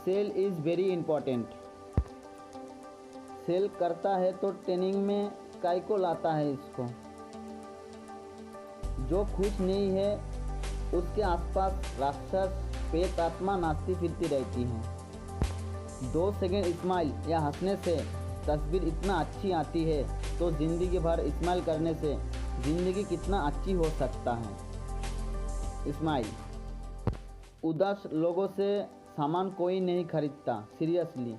Cell is very important. Sale करता है तो ट्रेनिंग में काय को लाता है इसको। जो खुश नहीं है उसके आसपास राक्षस पेट आत्मा नाचती फिरती रहती हैं। 2 सेकंड इस्माइल या हंसने से तस्वीर इतना अच्छी आती है तो ज़िंदगी भर इस्माइल करने से ज़िंदगी कितना अच्छी हो सकता है। इस्माइल। उदास लोगों से सामान कोई नहीं खरीदता, सीरियसली।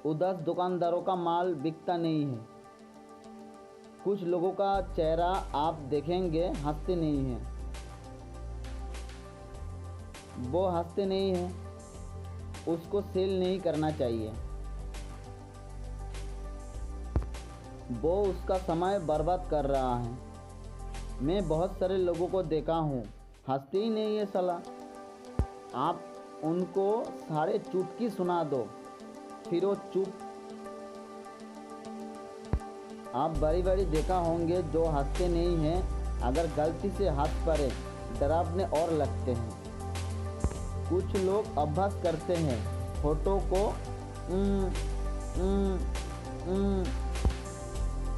उदास दुकानदारों का माल बिकता नहीं है। कुछ लोगों का चेहरा आप देखेंगे हंसते नहीं हैं, वो हंसते नहीं हैं, उसको सेल नहीं करना चाहिए। वो उसका समय बर्बाद कर रहा है। मैं बहुत सारे लोगों को देखा हूँ, हंसते ही नहीं है साला। आप उनको सारे चुटकी सुना दो फिर वो चुप। आप बड़ी बड़ी देखा होंगे जो हंसते नहीं हैं, अगर गलती से हंस पड़े डरावने और लगते हैं। कुछ लोग अभ्यास करते हैं फोटो को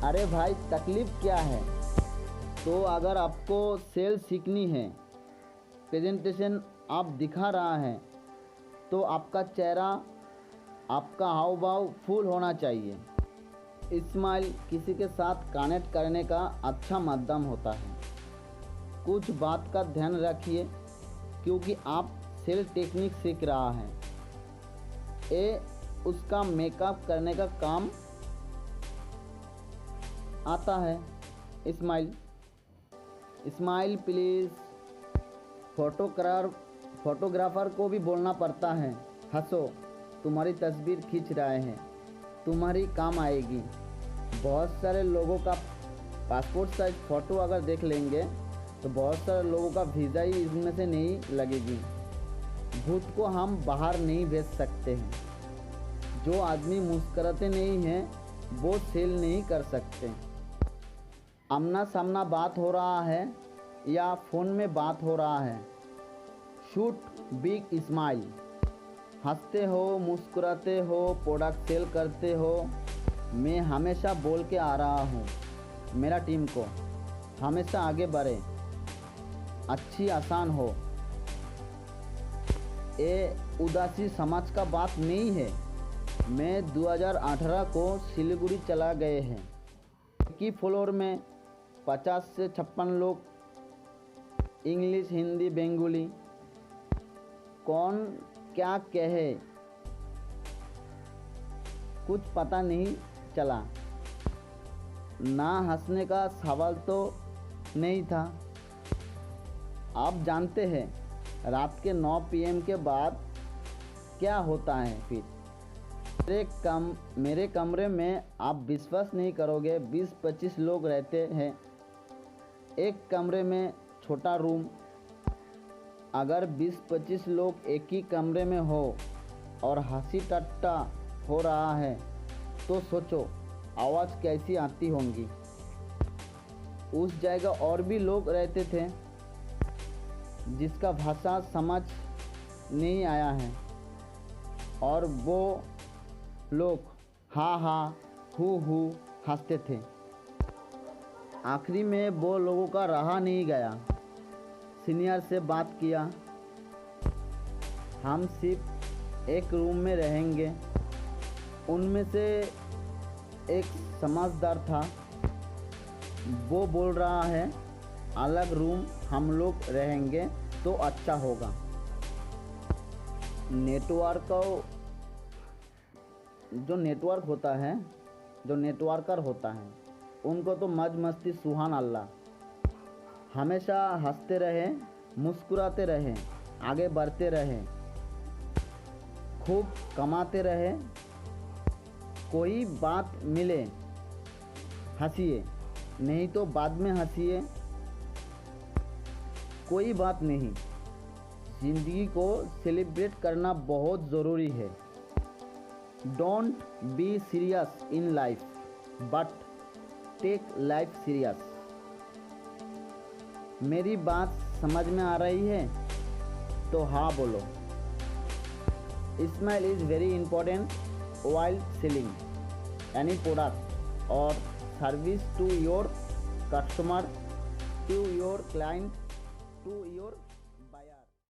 अरे भाई तकलीफ़ क्या है। तो अगर आपको सेल सीखनी है, प्रेजेंटेशन आप दिखा रहा है तो आपका चेहरा, आपका हाव भाव फुल होना चाहिए। स्माइल किसी के साथ कनेक्ट करने का अच्छा माध्यम होता है। कुछ बात का ध्यान रखिए क्योंकि आप सेल टेक्निक सीख रहा है। ये उसका मेकअप करने का काम आता है। Smile smile please. फोटोग्राफर को भी बोलना पड़ता है, हंसो, तुम्हारी तस्वीर खींच रहे हैं, तुम्हारी काम आएगी। बहुत सारे लोगों का पासपोर्ट साइज फ़ोटो अगर देख लेंगे तो बहुत सारे लोगों का वीज़ा ही इसमें से नहीं लगेगी। भूत को हम बाहर नहीं भेज सकते हैं। जो आदमी मुस्कुराते नहीं हैं वो सेल नहीं कर सकते। आमना सामना बात हो रहा है या फ़ोन में बात हो रहा है, शूट बिग स्माइल। हंसते हो, मुस्कुराते हो, प्रोडक्ट सेल करते हो। मैं हमेशा बोल के आ रहा हूँ मेरा टीम को हमेशा आगे बढ़े, अच्छी आसान हो। ये उदासी समाज का बात नहीं है। मैं 2018 को सिलीगुड़ी चला गए हैं कि फ्लोर में 50 से 56 लोग, इंग्लिश, हिंदी, बंगाली, कौन क्या कहे कुछ पता नहीं चला। ना हंसने का सवाल तो नहीं था। आप जानते हैं रात के 9 PM के बाद क्या होता है फिर। मेरे कमरे में आप विश्वास नहीं करोगे 20-25 लोग रहते हैं एक कमरे में, छोटा रूम। अगर 20-25 लोग एक ही कमरे में हो और हंसी टट्टा हो रहा है तो सोचो आवाज़ कैसी आती होंगी। उस जगह और भी लोग रहते थे जिसका भाषा समझ नहीं आया है और वो लोग हा हा हु हंसते थे। आखिरी में वो लोगों का रहा नहीं गया। सीनियर से बात किया, हम सिर्फ एक रूम में रहेंगे। उनमें से एक समझदार था, वो बोल रहा है अलग रूम हम लोग रहेंगे तो अच्छा होगा। जो नेटवर्कर होता है उनको तो मौज मस्ती सुहान अल्लाह। हमेशा हंसते रहें, मुस्कुराते रहें, आगे बढ़ते रहें, खूब कमाते रहें। कोई बात मिले हंसिए, नहीं तो बाद में हंसिए, कोई बात नहीं। ज़िंदगी को सेलिब्रेट करना बहुत ज़रूरी है। Don't be serious in life but take life serious. मेरी बात समझ में आ रही है तो हाँ बोलो। Smile is very important while selling any product or service to your customer, to your client, to your